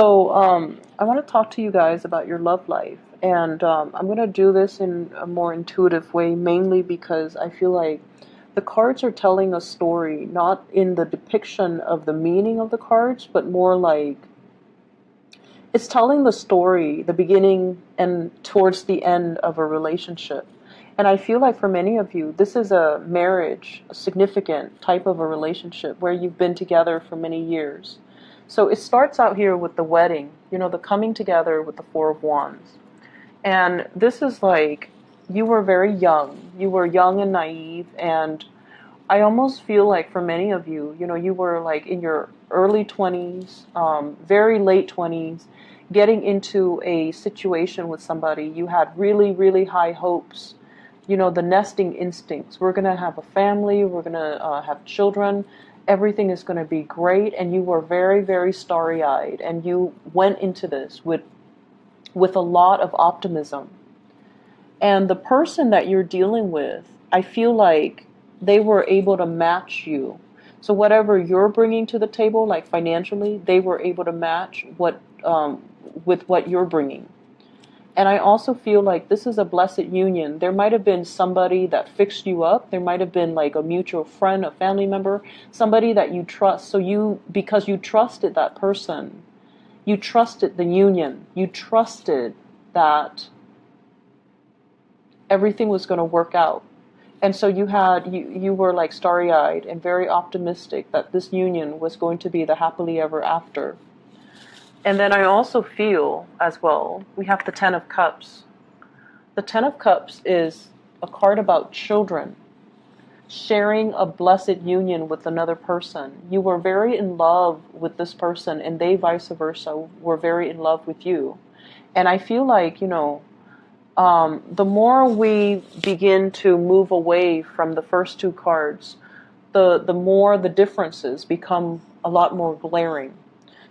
I want to talk to you guys about your love life, and I'm going to do this in a more intuitive way, mainly because I feel like the cards are telling a story, not in the depiction of the meaning of the cards, but more like it's telling the story, the beginning and towards the end of a relationship. And I feel like for many of you, this is a marriage, a significant type of a relationship where you've been together for many years. So it starts out here with the wedding, the coming together with the Four of Wands. And this is like you were very young. You were young and naive, and I almost feel like for many of you, you were like in your early 20s, very late 20s, getting into a situation with somebody. You had really, really high hopes, the nesting instincts. We're going to have a family, we're going to have children, everything is going to be great. And you were very, very starry-eyed, and you went into this with a lot of optimism. And the person that you're dealing with, I feel like they were able to match you. So whatever you're bringing to the table, like financially, they were able to match with what you're bringing. And I also feel like this is a blessed union. There might have been somebody that fixed you up. There might have been like a mutual friend, a family member, somebody that you trust. So because you trusted that person, you trusted the union, you trusted that everything was going to work out. And so you were like starry-eyed and very optimistic that this union was going to be the happily ever after. And then I also feel as well, we have the Ten of Cups. The Ten of Cups is a card about children sharing a blessed union with another person. You were very in love with this person, and they vice versa were very in love with you. And I feel like, the more we begin to move away from the first two cards, the more the differences become a lot more glaring.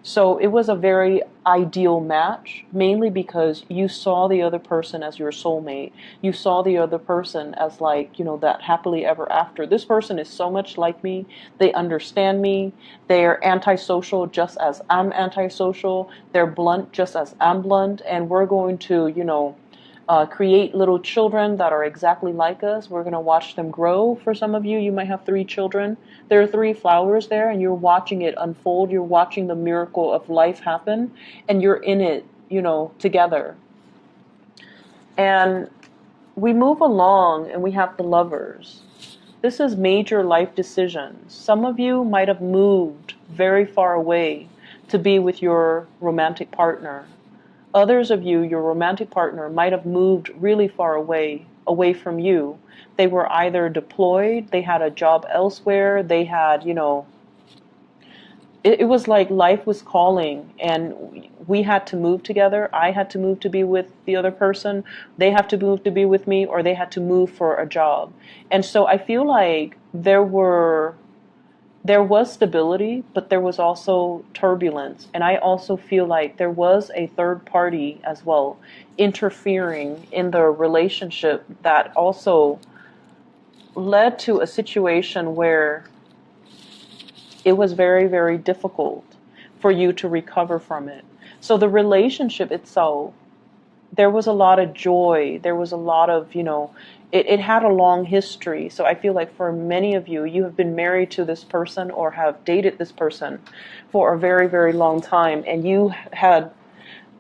So it was a very ideal match, mainly because you saw the other person as your soulmate. You saw the other person as like, that happily ever after. This person is so much like me. They understand me. They're antisocial just as I'm antisocial. They're blunt just as I'm blunt. And we're going to, create little children that are exactly like us. We're going to watch them grow. For some of you, you might have 3 children. There are 3 flowers there, and you're watching it unfold. You're watching the miracle of life happen, and you're in it, together. And we move along, and we have the Lovers. This is major life decisions. Some of you might have moved very far away to be with your romantic partner. Others of you, your romantic partner, might have moved really far away from you. They were either deployed, they had a job elsewhere, they had, it was like life was calling, and we had to move together. I had to move to be with the other person. They have to move to be with me, or they had to move for a job. And so I feel like there was stability, but there was also turbulence. And I also feel like there was a third party as well interfering in the relationship that also led to a situation where it was very, very difficult for you to recover from it. So the relationship itself, there was a lot of joy. There was a lot of, it had a long history. So I feel like for many of you, you have been married to this person or have dated this person for a very, very long time. And you had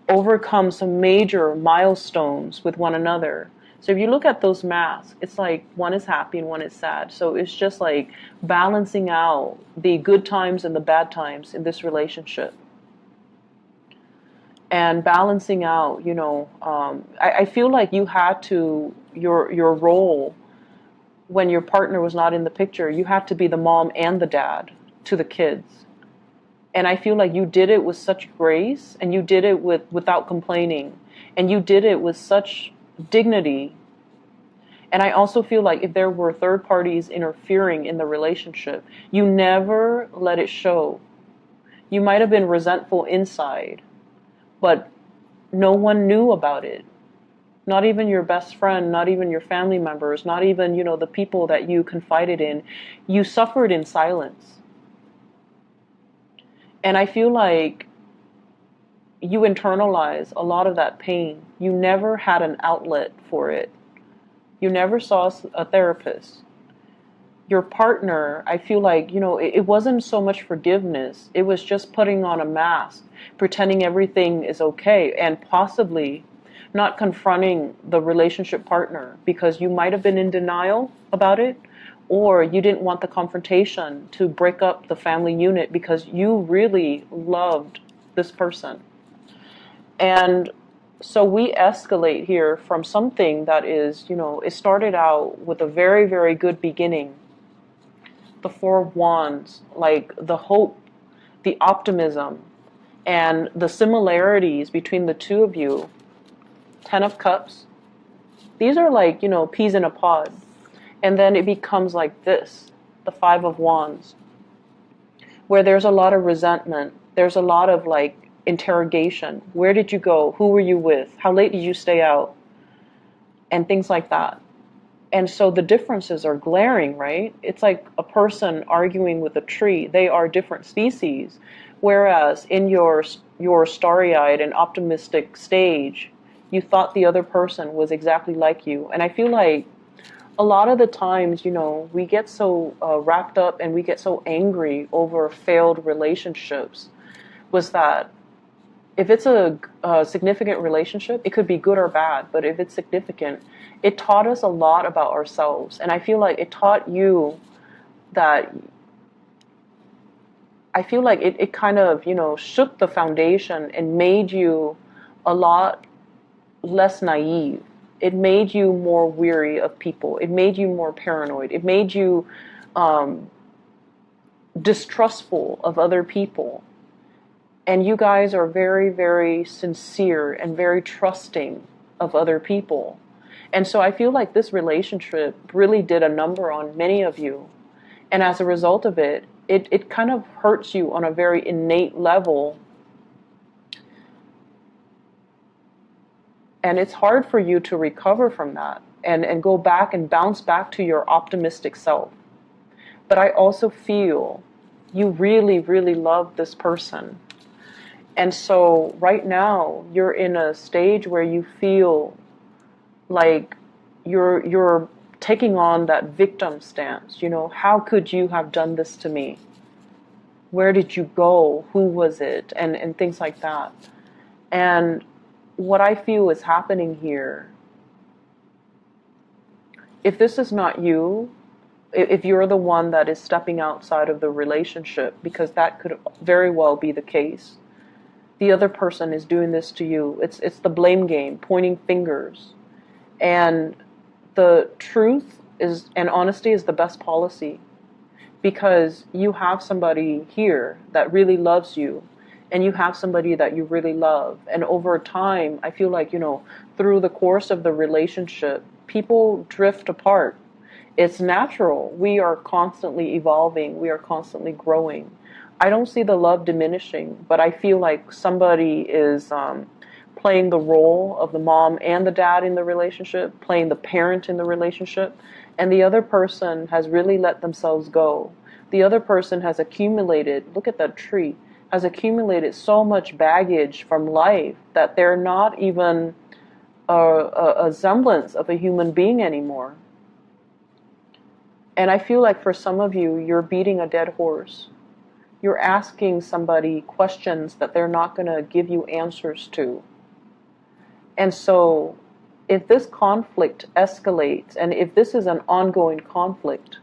overcome some major milestones with one another. So if you look at those masks, it's like one is happy and one is sad. So it's just like balancing out the good times and the bad times in this relationship. And balancing out, I feel like you had to, your role when your partner was not in the picture, you had to be the mom and the dad to the kids. And I feel like you did it with such grace, and you did it without complaining, and you did it with such dignity. And I also feel like if there were third parties interfering in the relationship, you never let it show. You might have been resentful inside, but no one knew about it. Not even your best friend, not even your family members, not even, the people that you confided in. You suffered in silence. And I feel like you internalize a lot of that pain. You never had an outlet for it. You never saw a therapist. Your partner, I feel like, it wasn't so much forgiveness. It was just putting on a mask, pretending everything is okay, and possibly not confronting the relationship partner because you might have been in denial about it, or you didn't want the confrontation to break up the family unit because you really loved this person. And so we escalate here from something that is, it started out with a very, very good beginning. The Four of Wands, like the hope, the optimism, and the similarities between the two of you. Ten of Cups. These are like, peas in a pod. And then it becomes like this, the Five of Wands, where there's a lot of resentment. There's a lot of like interrogation. Where did you go? Who were you with? How late did you stay out? And things like that. And so the differences are glaring, right? It's like a person arguing with a tree. They are different species. Whereas in your starry-eyed and optimistic stage, you thought the other person was exactly like you. And I feel like a lot of the times, we get so wrapped up and we get so angry over failed relationships, was that if it's a significant relationship, it could be good or bad, but if it's significant, it taught us a lot about ourselves. And I feel like it taught you that, I feel like it kind of, shook the foundation and made you a lot less naive. It made you more weary of people. It made you more paranoid. It made you distrustful of other people. And you guys are very, very sincere and very trusting of other people. And so I feel like this relationship really did a number on many of you. And as a result of it, it kind of hurts you on a very innate level. And it's hard for you to recover from that and go back and bounce back to your optimistic self. But I also feel you really, really love this person. And so right now you're in a stage where you feel like you're taking on that victim stance. How could you have done this to me? Where did you go? Who was it? And things like that. And what I feel is happening here, if this is not you, if you're the one that is stepping outside of the relationship, because that could very well be the case, the other person is doing this to you. It's the blame game, pointing fingers. And the truth is, and honesty is the best policy, because you have somebody here that really loves you, and you have somebody that you really love. And over time, I feel like, through the course of the relationship, people drift apart. It's natural. We are constantly evolving. We are constantly growing. I don't see the love diminishing, but I feel like somebody is playing the role of the mom and the dad in the relationship, playing the parent in the relationship, and the other person has really let themselves go. The other person has accumulated, look at that tree, has accumulated so much baggage from life that they're not even a semblance of a human being anymore. And I feel like for some of you, you're beating a dead horse. You're asking somebody questions that they're not going to give you answers to. And so if this conflict escalates, and if this is an ongoing conflict,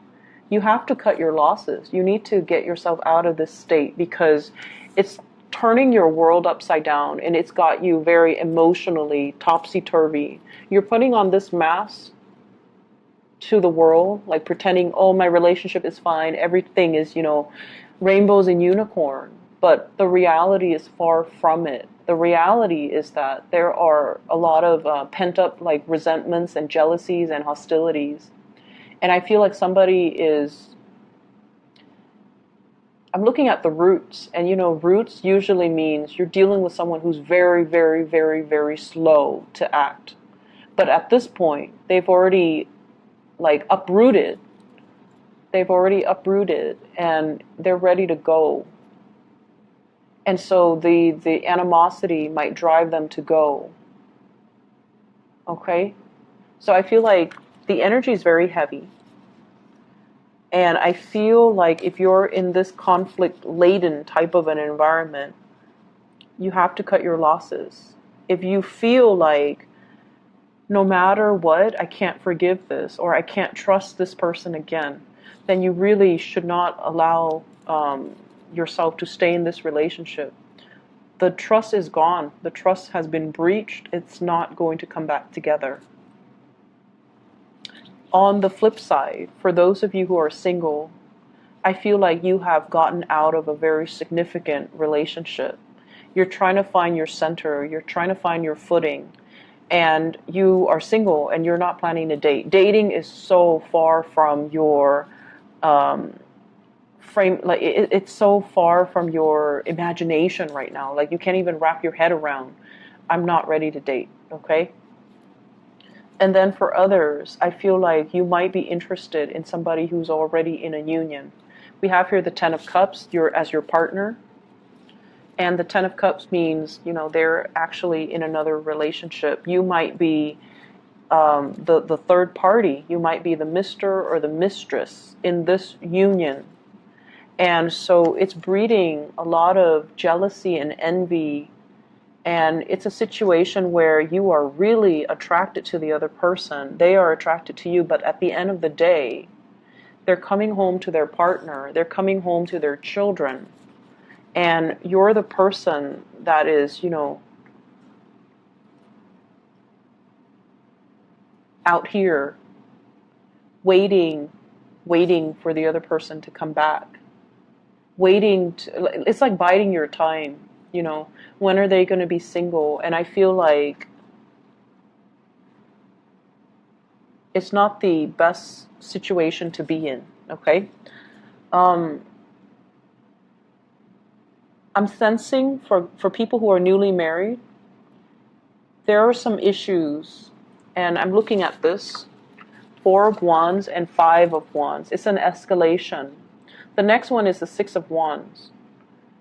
you have to cut your losses. You need to get yourself out of this state, because it's turning your world upside down, and it's got you very emotionally topsy-turvy. You're putting on this mask to the world, like pretending, oh, my relationship is fine, everything is, rainbows and unicorn. But the reality is far from it. The reality is that there are a lot of pent-up like resentments and jealousies and hostilities. And I feel like somebody is, I'm looking at the roots, and roots usually means you're dealing with someone who's very, very, very, very slow to act. But at this point, they've already uprooted. They've already uprooted, and they're ready to go. And so the animosity might drive them to go. Okay? So I feel like the energy is very heavy. And I feel like if you're in this conflict-laden type of an environment, you have to cut your losses. If you feel like no matter what, I can't forgive this or I can't trust this person again, then you really should not allow yourself to stay in this relationship. The trust is gone. The trust has been breached. It's not going to come back together. On the flip side, for those of you who are single, I feel like you have gotten out of a very significant relationship. You're trying to find your center. You're trying to find your footing. And you are single and you're not planning to date. Dating is so far from your frame, like it's so far from your imagination right now. Like you can't even wrap your head around, I'm not ready to date, okay? And then for others, I feel like you might be interested in somebody who's already in a union. We have here the Ten of Cups, as your partner. And the Ten of Cups means, they're actually in another relationship. You might be the third party. You might be the Mr. or the mistress in this union. And so it's breeding a lot of jealousy and envy. And it's a situation where you are really attracted to the other person. They are attracted to you, but at the end of the day, they're coming home to their partner. They're coming home to their children. And you're the person that is, out here waiting for the other person to come back. It's like biding your time, when are they going to be single? And I feel like it's not the best situation to be in, okay? I'm sensing for people who are newly married, there are some issues, and I'm looking at this, 4 of Wands and 5 of Wands. It's an escalation. The next one is the 6 of Wands.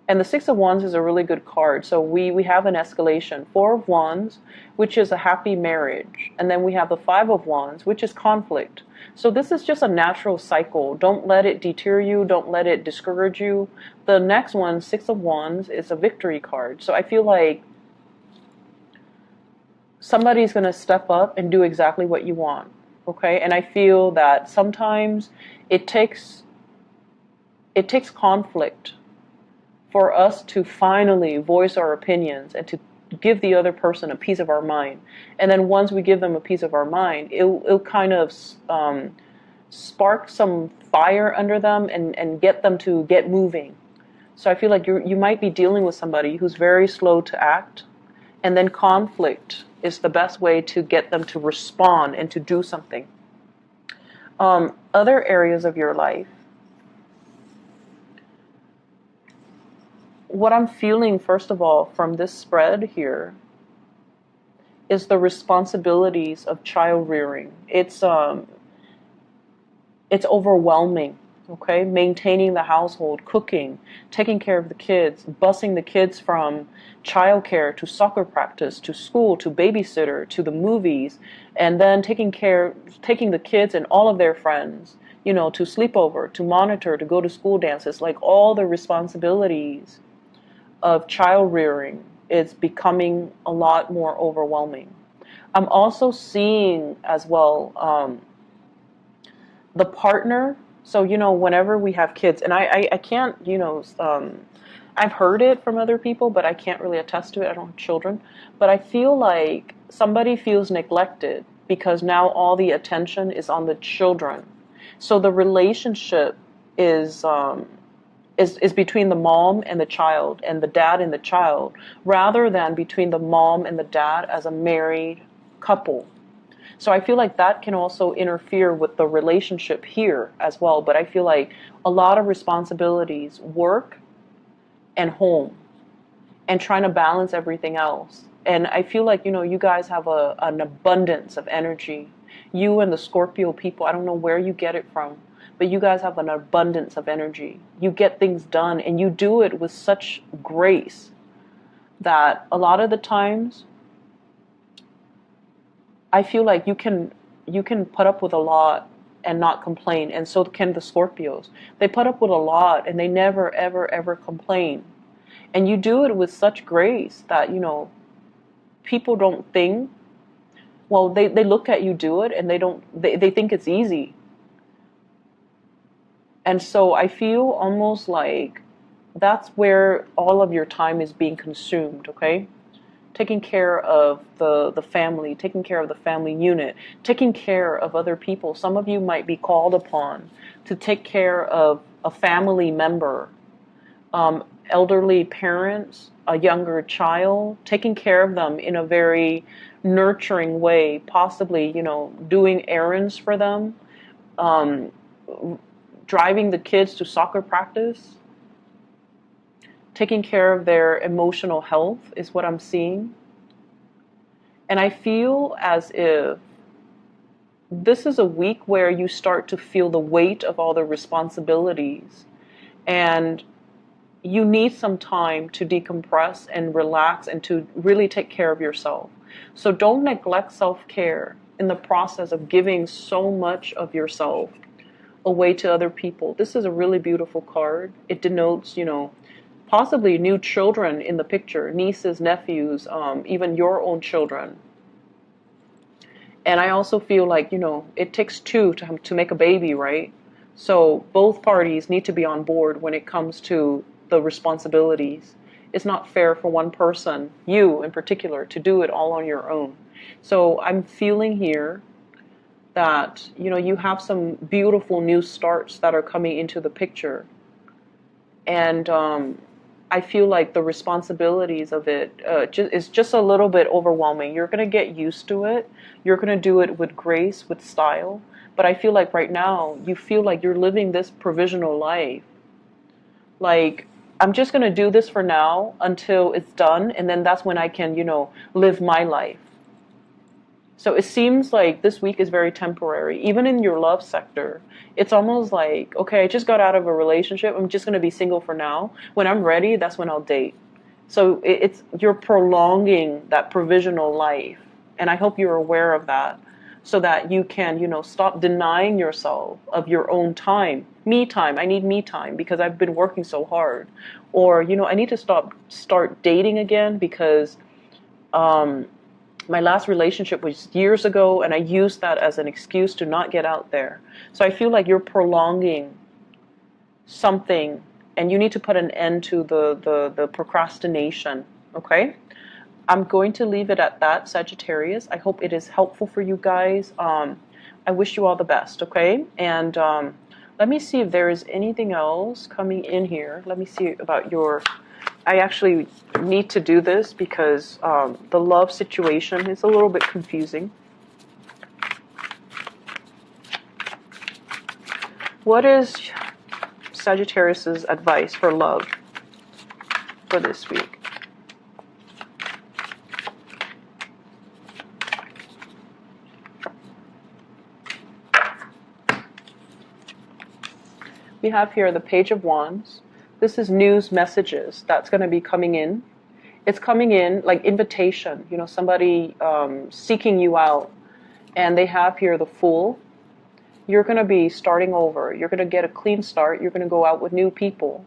And the 6 of Wands is a really good card. So we have an escalation. 4 of Wands, which is a happy marriage. And then we have the 5 of Wands, which is conflict. So this is just a natural cycle. Don't let it deter you. Don't let it discourage you. The next one, 6 of Wands, is a victory card. So I feel like somebody's going to step up and do exactly what you want. Okay? And I feel that sometimes it takes conflict for us to finally voice our opinions and to give the other person a piece of our mind. And then once we give them a piece of our mind, it'll kind of spark some fire under them and get them to get moving. So I feel like you might be dealing with somebody who's very slow to act, and then conflict is the best way to get them to respond and to do something. Other areas of your life, what I'm feeling, first of all, from this spread here is the responsibilities of child rearing. It's overwhelming, okay? Maintaining the household, cooking, taking care of the kids, busing the kids from childcare to soccer practice, to school, to babysitter, to the movies, and then taking the kids and all of their friends, to sleepover, to monitor, to go to school dances, like all the responsibilities of child rearing is becoming a lot more overwhelming. I'm also seeing as well the partner. So, whenever we have kids, and I can't, I've heard it from other people, but I can't really attest to it. I don't have children. But I feel like somebody feels neglected because now all the attention is on the children. So the relationship is between the mom and the child and the dad and the child, rather than between the mom and the dad as a married couple. So I feel like that can also interfere with the relationship here as well. But I feel like a lot of responsibilities, work and home, and trying to balance everything else. And I feel like, you guys have an abundance of energy. You and the Scorpio people, I don't know where you get it from, but you guys have an abundance of energy. You get things done, and you do it with such grace that a lot of the times I feel like you can put up with a lot and not complain, and so can the Scorpios. They put up with a lot and they never ever ever complain. And you do it with such grace that, people don't think, well, they look at you do it and they think it's easy. And so I feel almost like that's where all of your time is being consumed, okay? Taking care of the family, taking care of the family unit, taking care of other people. Some of you might be called upon to take care of a family member, elderly parents, a younger child, taking care of them in a very nurturing way, possibly, doing errands for them, driving the kids to soccer practice, taking care of their emotional health is what I'm seeing. And I feel as if this is a week where you start to feel the weight of all the responsibilities, and you need some time to decompress and relax and to really take care of yourself. So don't neglect self-care in the process of giving so much of yourself away to other people. This is a really beautiful card. It denotes, possibly new children in the picture, nieces, nephews, even your own children. And I also feel like, it takes two to make a baby, right? So both parties need to be on board when it comes to the responsibilities. It's not fair for one person, you in particular, to do it all on your own. So I'm feeling here that, you have some beautiful new starts that are coming into the picture. And I feel like the responsibilities of it is just a little bit overwhelming. You're going to get used to it. You're going to do it with grace, with style. But I feel like right now, you feel like you're living this provisional life. Like, I'm just going to do this for now until it's done. And then that's when I can, live my life. So it seems like this week is very temporary. Even in your love sector, it's almost like, okay, I just got out of a relationship. I'm just going to be single for now. When I'm ready, that's when I'll date. So you're prolonging that provisional life. And I hope you're aware of that so that you can, stop denying yourself of your own time. Me time. I need me time because I've been working so hard. Or, I need to start dating again because my last relationship was years ago, and I used that as an excuse to not get out there. So I feel like you're prolonging something, and you need to put an end to the procrastination, okay? I'm going to leave it at that, Sagittarius. I hope it is helpful for you guys. I wish you all the best, okay? And let me see if there is anything else coming in here. Let me see about your... I actually need to do this because the love situation is a little bit confusing. What is Sagittarius's advice for love for this week? We have here the Page of Wands. This is news messages that's going to be coming in. It's coming in like invitation, somebody seeking you out. And they have here the Fool. You're going to be starting over. You're going to get a clean start. You're going to go out with new people.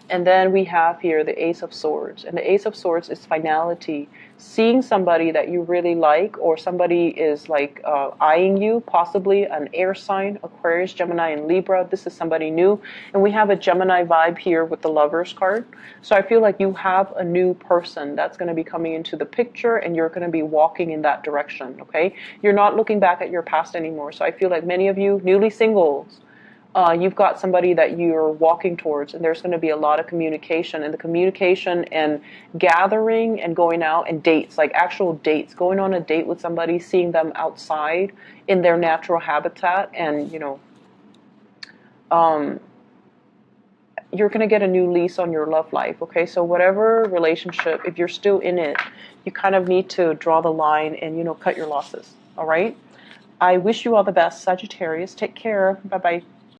And then we have here the Ace of Swords. And the Ace of Swords is finality. Seeing somebody that you really like, or somebody is like eyeing you, possibly an air sign, Aquarius, Gemini, and Libra. This is somebody new. And we have a Gemini vibe here with the Lovers card. So I feel like you have a new person that's going to be coming into the picture, and you're going to be walking in that direction, okay? You're not looking back at your past anymore. So I feel like many of you newly singles, you've got somebody that you're walking towards, and there's going to be a lot of communication. And the communication and gathering and going out and dates, like actual dates, going on a date with somebody, seeing them outside in their natural habitat, and, you're going to get a new lease on your love life, okay? So whatever relationship, if you're still in it, you kind of need to draw the line and, cut your losses, all right? I wish you all the best, Sagittarius. Take care. Bye-bye.